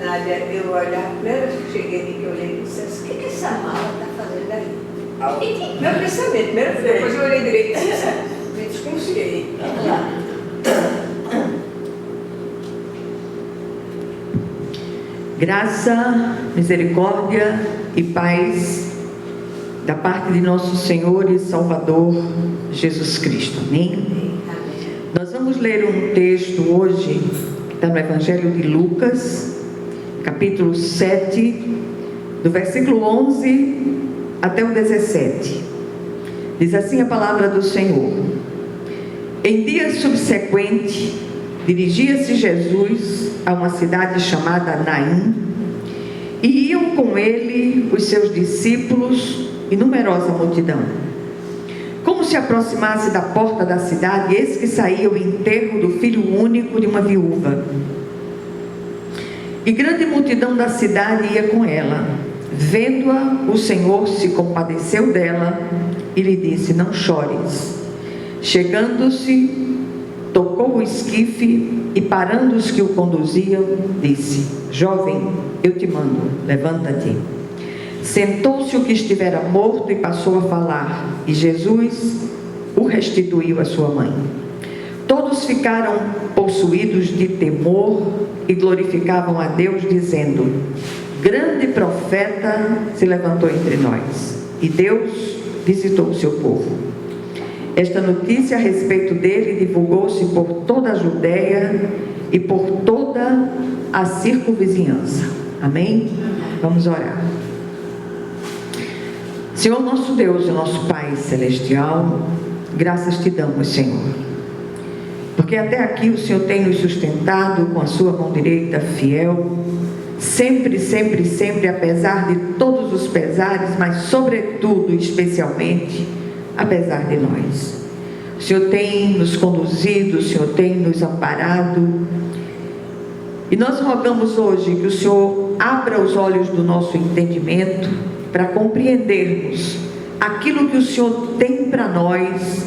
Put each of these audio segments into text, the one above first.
Nádia, eu olhava, a primeira vez que eu cheguei aqui, que eu olhei e disse, o que essa mala está fazendo aí? Meu pensamento, primeiro foi, depois eu olhei direito e disse, me desconfiei. Vamos lá. Graça, misericórdia e paz da parte de nosso Senhor e Salvador Jesus Cristo. Amém? Nós vamos ler um texto hoje, que está no Evangelho de Lucas, capítulo 7, do versículo 11 até o 17. Diz assim a palavra do Senhor: Em dia subsequente, dirigia-se Jesus a uma cidade chamada Naim, e iam com ele os seus discípulos e numerosa multidão. Como se aproximasse da porta da cidade, eis que saía o enterro do filho único de uma viúva. E grande multidão da cidade ia com ela. Vendo-a, o Senhor se compadeceu dela e lhe disse: Não chores. Chegando-se, tocou o esquife e, parando os que o conduziam, disse: Jovem, eu te mando, levanta-te. Sentou-se o que estivera morto e passou a falar, e Jesus o restituiu à sua mãe. Todos ficaram possuídos de temor e glorificavam a Deus, dizendo: Grande profeta se levantou entre nós, e Deus visitou o seu povo. Esta notícia a respeito dele divulgou-se por toda a Judeia e por toda a circunvizinhança. Amém? Vamos orar. Senhor nosso Deus e nosso Pai Celestial, graças te damos, Senhor, porque até aqui o Senhor tem nos sustentado com a sua mão direita fiel, sempre, sempre, sempre, apesar de todos os pesares, mas sobretudo, especialmente, apesar de nós. O Senhor tem nos conduzido, o Senhor tem nos amparado, e nós rogamos hoje que o Senhor abra os olhos do nosso entendimento para compreendermos aquilo que o Senhor tem para nós,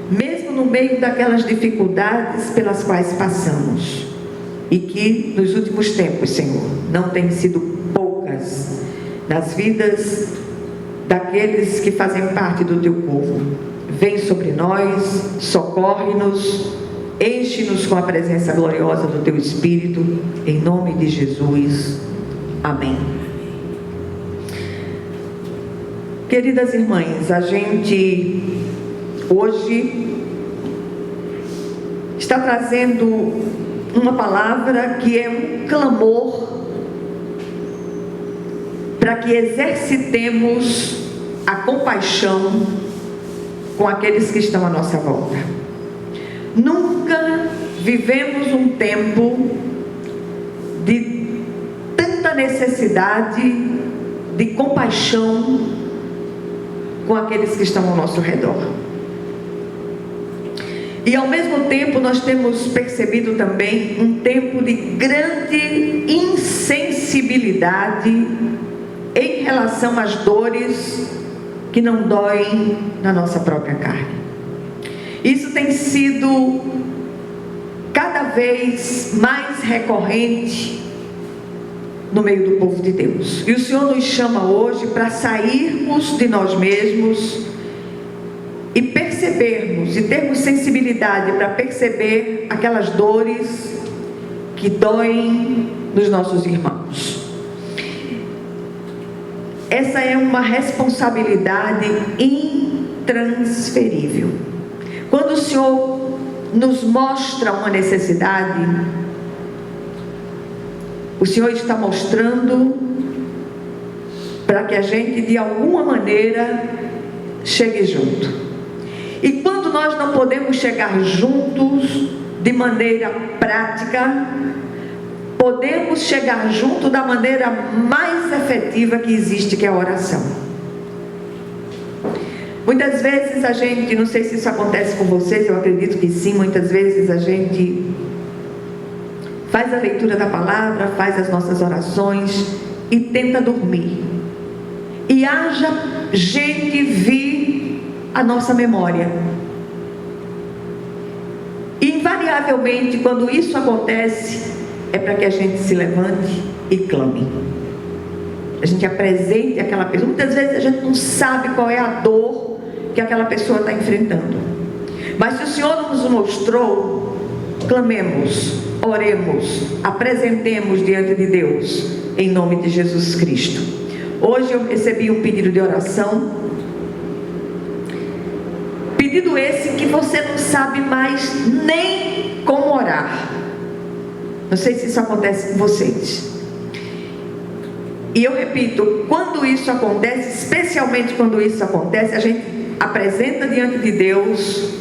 mesmo no meio daquelas dificuldades pelas quais passamos, e que nos últimos tempos, Senhor, não tem sido poucas nas vidas daqueles que fazem parte do teu povo. Vem sobre nós, socorre-nos, enche-nos com a presença gloriosa do teu Espírito, em nome de Jesus. Amém. Queridas irmãs, a gente hoje está trazendo uma palavra que é um clamor para que exercitemos a compaixão com aqueles que estão à nossa volta. Nunca vivemos um tempo de tanta necessidade de compaixão com aqueles que estão ao nosso redor. E ao mesmo tempo nós temos percebido também um tempo de grande insensibilidade em relação às dores que não doem na nossa própria carne. Isso tem sido cada vez mais recorrente no meio do povo de Deus. E o Senhor nos chama hoje para sairmos de nós mesmos e percebermos e termos sensibilidade para perceber aquelas dores que doem nos nossos irmãos. Essa é uma responsabilidade intransferível. Quando o Senhor nos mostra uma necessidade, o Senhor está mostrando para que a gente de alguma maneira chegue junto. E quando nós não podemos chegar juntos de maneira prática, podemos chegar junto da maneira mais efetiva que existe, que é a oração. Muitas vezes a gente, não sei se isso acontece com vocês, eu acredito que sim, muitas vezes a gente faz a leitura da palavra, faz as nossas orações e tenta dormir. E haja gente vir à nossa memória. Invariavelmente, quando isso acontece, é para que a gente se levante e clame. A gente apresente aquela pessoa. Muitas vezes a gente não sabe qual é a dor que aquela pessoa está enfrentando. Mas se o Senhor nos mostrou, clamemos, oremos, apresentemos diante de Deus, em nome de Jesus Cristo. Hoje eu recebi um pedido de oração. Pedido esse que você não sabe mais nem como orar. Não sei se isso acontece com vocês. E eu repito, quando isso acontece, especialmente quando isso acontece, a gente apresenta diante de Deus,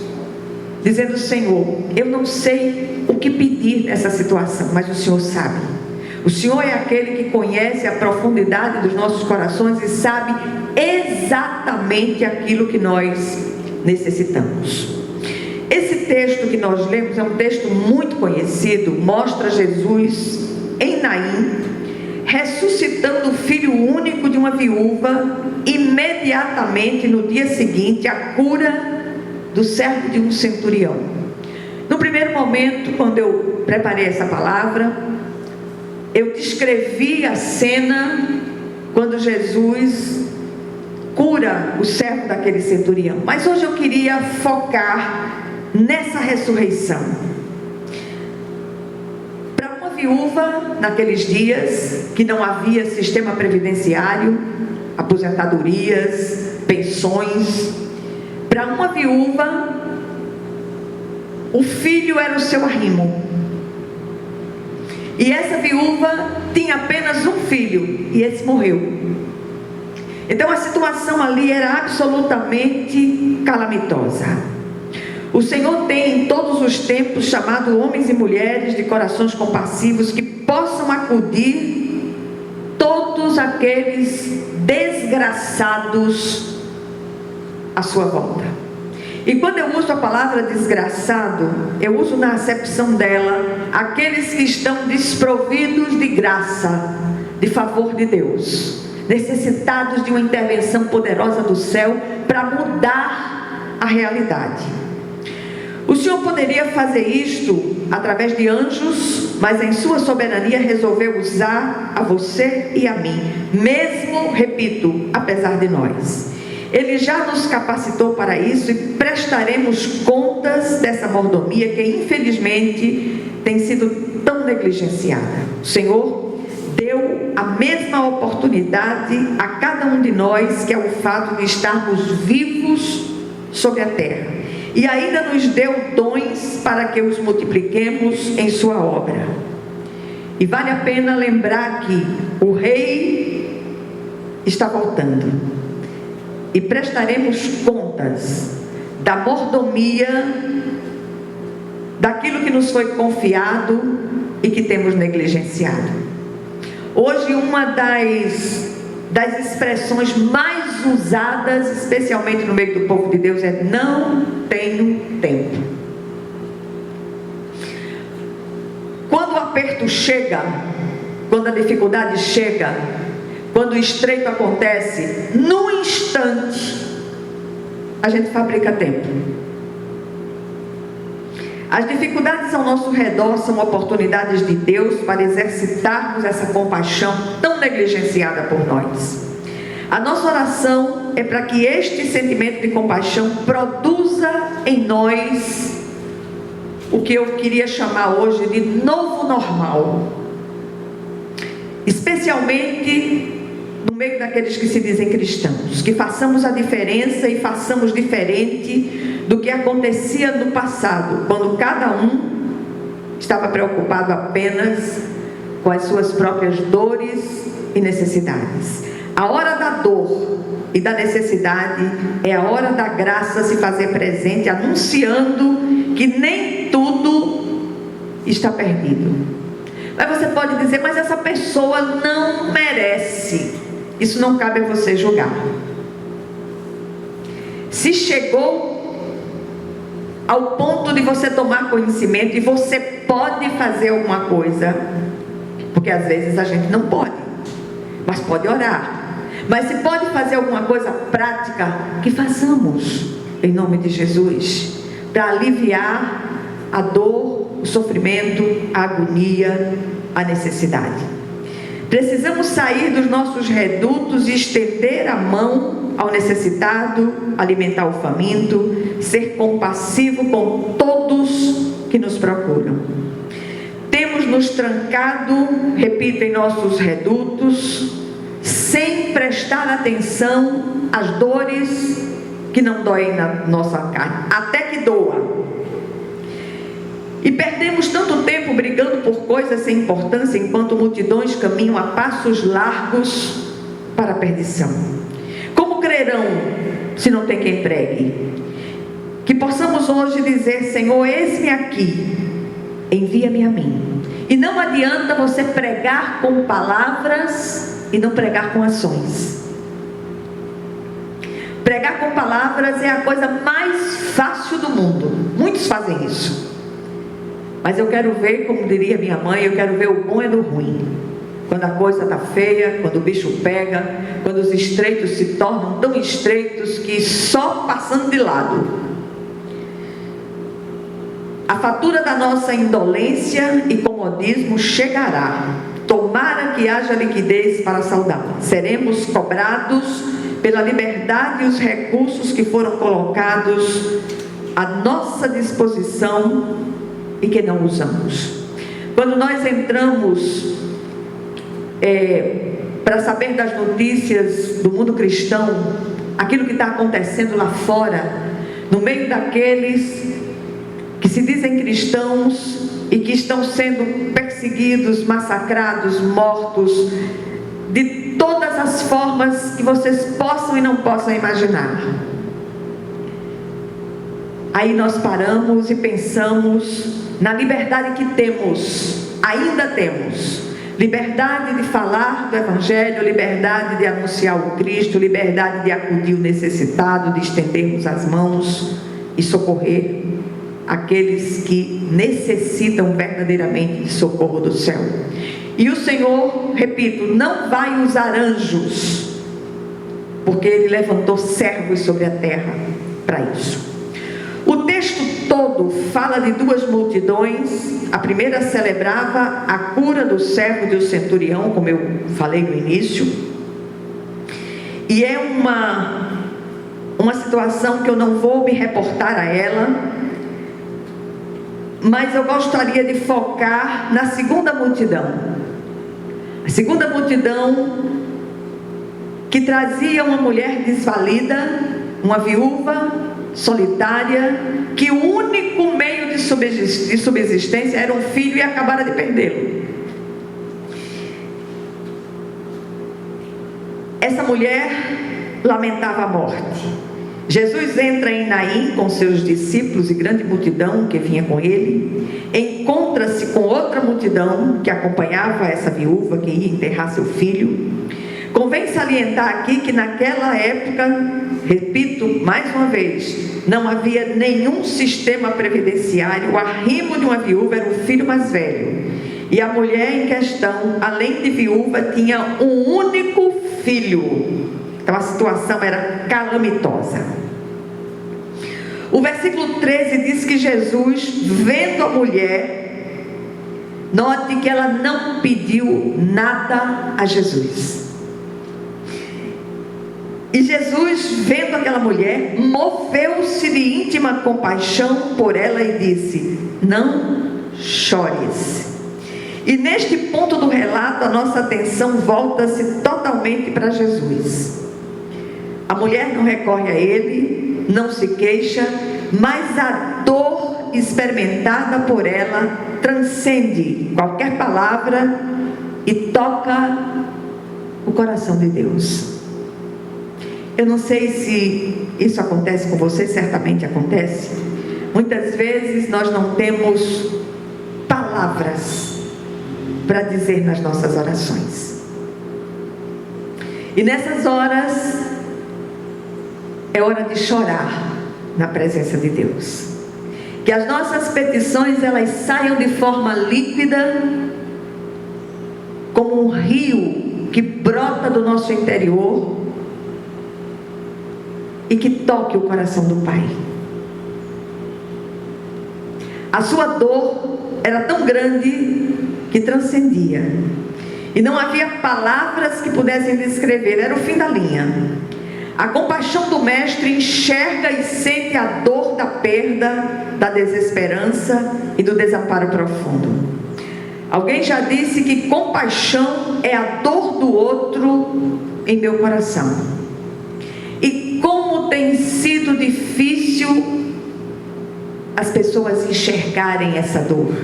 dizendo: Senhor, eu não sei o que pedir nessa situação, mas o Senhor sabe. O Senhor é aquele que conhece a profundidade dos nossos corações e sabe exatamente aquilo que nós necessitamos. Esse texto que nós lemos é um texto muito conhecido. Mostra Jesus em Naim ressuscitando o filho único de uma viúva. Imediatamente no dia seguinte, a cura do servo de um centurião. No primeiro momento, quando eu preparei essa palavra, eu descrevi a cena quando Jesus cura o servo daquele centurião. Mas hoje eu queria focar nessa ressurreição. Para uma viúva, naqueles dias, que não havia sistema previdenciário, aposentadorias, pensões, para uma viúva, o filho era o seu arrimo. E essa viúva tinha apenas um filho, e esse morreu. Então a situação ali era absolutamente calamitosa. O Senhor tem em todos os tempos chamado homens e mulheres de corações compassivos que possam acudir todos aqueles desgraçados à sua volta. E quando eu uso a palavra desgraçado, eu uso na acepção dela aqueles que estão desprovidos de graça, de favor de Deus, necessitados de uma intervenção poderosa do céu para mudar a realidade. O Senhor poderia fazer isto através de anjos, mas em sua soberania resolveu usar a você e a mim, mesmo, repito, apesar de nós. Ele já nos capacitou para isso e prestaremos contas dessa mordomia que infelizmente tem sido tão negligenciada. O Senhor deu a mesma oportunidade a cada um de nós, que é o fato de estarmos vivos sobre a terra, e ainda nos deu dons para que os multipliquemos em sua obra. E vale a pena lembrar que o Rei está voltando. E prestaremos contas da mordomia, daquilo que nos foi confiado e que temos negligenciado. Hoje, uma das expressões mais usadas, especialmente no meio do povo de Deus, é: não tenho tempo. Quando o aperto chega, quando a dificuldade chega, quando o estreito acontece, no instante, a gente fabrica tempo. As dificuldades ao nosso redor são oportunidades de Deus para exercitarmos essa compaixão tão negligenciada por nós. A nossa oração é para que este sentimento de compaixão produza em nós o que eu queria chamar hoje de novo normal. Especialmente no meio daqueles que se dizem cristãos, que façamos a diferença e façamos diferente do que acontecia no passado, quando cada um estava preocupado apenas com as suas próprias dores e necessidades. A hora da dor e da necessidade é a hora da graça se fazer presente, anunciando que nem tudo está perdido. Mas você pode dizer: mas essa pessoa não merece. Isso não cabe a você julgar. Se chegou ao ponto de você tomar conhecimento e você pode fazer alguma coisa, porque às vezes a gente não pode, mas pode orar. Mas se pode fazer alguma coisa prática, que façamos, em nome de Jesus, para aliviar a dor, o sofrimento, a agonia a necessidade. Precisamos sair dos nossos redutos e estender a mão ao necessitado, alimentar o faminto, ser compassivo com todos que nos procuram. Temos nos trancado, repito, em nossos redutos, sem prestar atenção às dores que não doem na nossa carne, até que doa. E perdemos tanto tempo brigando por coisas sem importância, enquanto multidões caminham a passos largos para a perdição. Como crerão se não tem quem pregue? Que possamos hoje dizer: Senhor, eis-me aqui, envia-me a mim. E não adianta você pregar com palavras e não pregar com ações. Pregar com palavras é a coisa mais fácil do mundo. Muitos fazem isso. Mas eu quero ver, como diria minha mãe, eu quero ver o bom e do ruim. Quando a coisa está feia, quando o bicho pega, quando os estreitos se tornam tão estreitos que só passando de lado. A fatura da nossa indolência e comodismo chegará. Tomara que haja liquidez para saldar. Seremos cobrados pela liberdade e os recursos que foram colocados à nossa disposição e que não usamos. Quando nós entramos para saber das notícias do mundo cristão, aquilo que está acontecendo lá fora, no meio daqueles que se dizem cristãos e que estão sendo perseguidos, massacrados, mortos, de todas as formas que vocês possam e não possam imaginar. Aí nós paramos e pensamos na liberdade que temos, ainda temos. Liberdade de falar do Evangelho, liberdade de anunciar o Cristo, liberdade de acudir o necessitado, de estendermos as mãos e socorrer aqueles que necessitam verdadeiramente de socorro do céu. E o Senhor, repito, não vai usar anjos, porque Ele levantou servos sobre a terra para isso. O texto todo fala de duas multidões. A primeira celebrava a cura do servo do centurião, como eu falei no início. E é uma situação que eu não vou me reportar a ela, mas eu gostaria de focar na segunda multidão. A segunda multidão que trazia uma mulher desvalida, uma viúva solitária, que o único meio de subsistência era um filho e acabara de perdê-lo. Essa mulher lamentava a morte. Jesus entra em Naim com seus discípulos e grande multidão que vinha com ele, encontra-se com outra multidão que acompanhava essa viúva que ia enterrar seu filho. Convém salientar aqui que naquela época, repito mais uma vez, não havia nenhum sistema previdenciário. O arrimo de uma viúva era o filho mais velho, e a mulher em questão, além de viúva, tinha um único filho. Então a situação era calamitosa. O versículo 13 diz que Jesus, vendo a mulher, note que ela não pediu nada a Jesus. E Jesus, vendo aquela mulher, moveu-se de íntima compaixão por ela e disse: não chores. E neste ponto do relato, a nossa atenção volta-se totalmente para Jesus. A mulher não recorre a ele, não se queixa, mas a dor experimentada por ela transcende qualquer palavra e toca o coração de Deus. Eu não sei se isso acontece com você, certamente acontece. Muitas vezes nós não temos palavras para dizer nas nossas orações. E nessas horas é hora de chorar na presença de Deus. Que as nossas petições elas saiam de forma líquida, como um rio que brota do nosso interior e que toque o coração do Pai. A sua dor era tão grande que transcendia. E não havia palavras que pudessem descrever, era o fim da linha. A compaixão do Mestre enxerga e sente a dor da perda, da desesperança e do desamparo profundo. Alguém já disse que compaixão é a dor do outro em meu coração. E como tem sido difícil as pessoas enxergarem essa dor.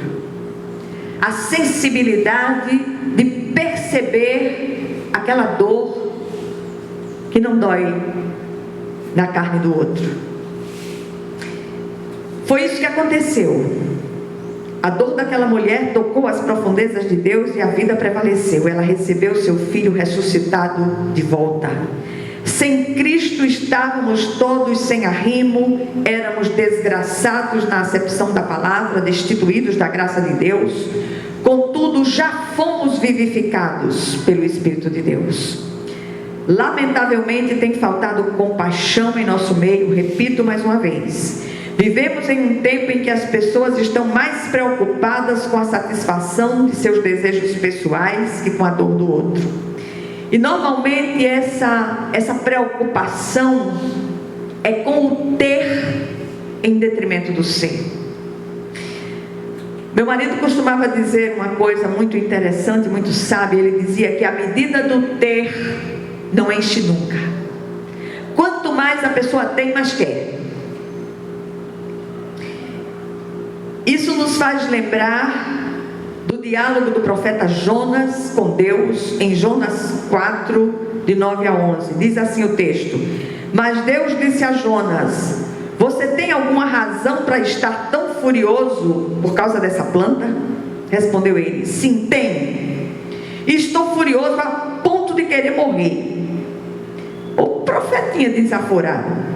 A sensibilidade de perceber aquela dor que não dói na carne do outro. Foi isso que aconteceu. A dor daquela mulher tocou as profundezas de Deus e a vida prevaleceu. Ela recebeu seu filho ressuscitado de volta. Sem Cristo estávamos todos sem arrimo, éramos desgraçados na acepção da palavra, destituídos da graça de Deus. Contudo, já fomos vivificados pelo Espírito de Deus. Lamentavelmente tem faltado compaixão em nosso meio, repito mais uma vez. Vivemos em um tempo em que as pessoas estão mais preocupadas com a satisfação de seus desejos pessoais que com a dor do outro. E normalmente essa preocupação é com o ter em detrimento do ser. Meu marido costumava dizer uma coisa muito interessante, muito sábia. Ele dizia que a medida do ter não enche nunca. Quanto mais a pessoa tem, mais quer. Isso nos faz lembrar do diálogo do profeta Jonas com Deus, em Jonas 4, de 9 a 11. Diz assim o texto: Mas Deus disse a Jonas: Você tem alguma razão para estar tão furioso por causa dessa planta? Respondeu ele: Sim, tenho. Estou furioso a ponto de querer morrer. O profetinha desaforado.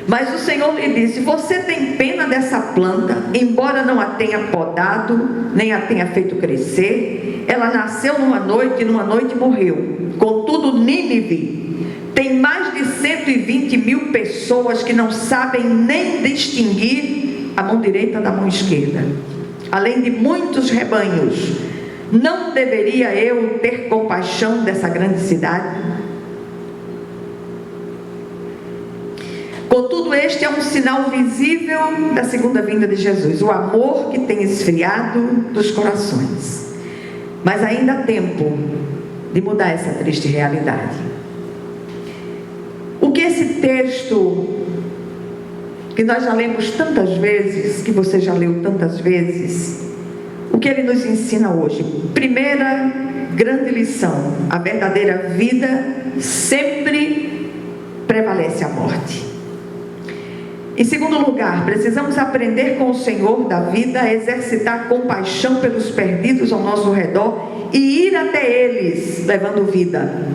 Mas o Senhor lhe disse: Você tem pena dessa planta, embora não a tenha podado, nem a tenha feito crescer. Ela nasceu numa noite e numa noite morreu. Contudo, Nínive tem mais de 120 mil pessoas que não sabem nem distinguir a mão direita da mão esquerda, além de muitos rebanhos. Não deveria eu ter compaixão dessa grande cidade? Contudo, este é um sinal visível da segunda vinda de Jesus, o amor que tem esfriado dos corações. Mas ainda há tempo de mudar essa triste realidade. O que esse texto, que nós já lemos tantas vezes, que você já leu tantas vezes, o que ele nos ensina hoje? Primeira grande lição: a verdadeira vida sempre prevalece a morte. Em segundo lugar, precisamos aprender com o Senhor da vida a exercitar compaixão pelos perdidos ao nosso redor e ir até eles levando vida.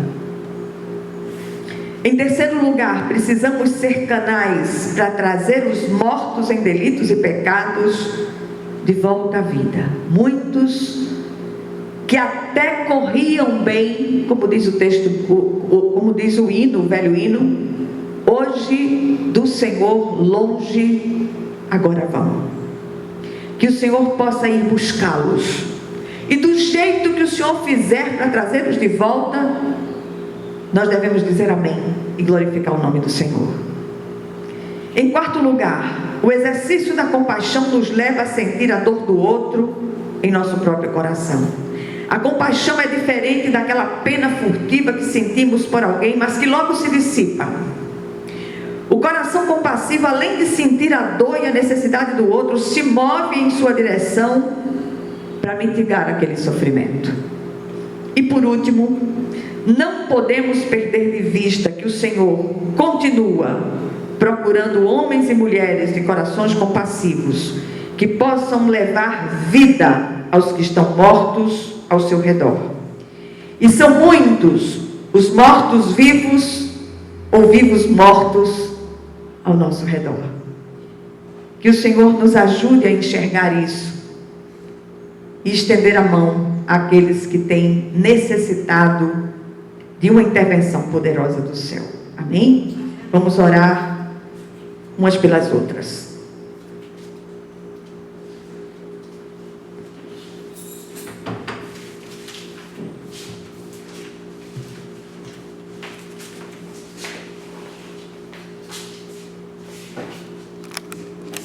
Em terceiro lugar, precisamos ser canais para trazer os mortos em delitos e pecados de volta à vida. Muitos que até corriam bem, como diz o texto, como diz o hino, o velho hino, hoje do Senhor longe, agora vão. Que o Senhor possa ir buscá-los, e do jeito que o Senhor fizer para trazê-los de volta, nós devemos dizer amém e glorificar o nome do Senhor. Em quarto lugar, o exercício da compaixão nos leva a sentir a dor do outro em nosso próprio coração. A compaixão é diferente daquela pena furtiva que sentimos por alguém, mas que logo se dissipa. O coração compassivo, além de sentir a dor e a necessidade do outro, se move em sua direção para mitigar aquele sofrimento. E por último, não podemos perder de vista que o Senhor continua procurando homens e mulheres de corações compassivos, que possam levar vida aos que estão mortos ao seu redor. E são muitos os mortos vivos ou vivos mortos ao nosso redor. Que o Senhor nos ajude a enxergar isso e estender a mão àqueles que têm necessitado de uma intervenção poderosa do céu. Amém? Vamos orar umas pelas outras. Pai.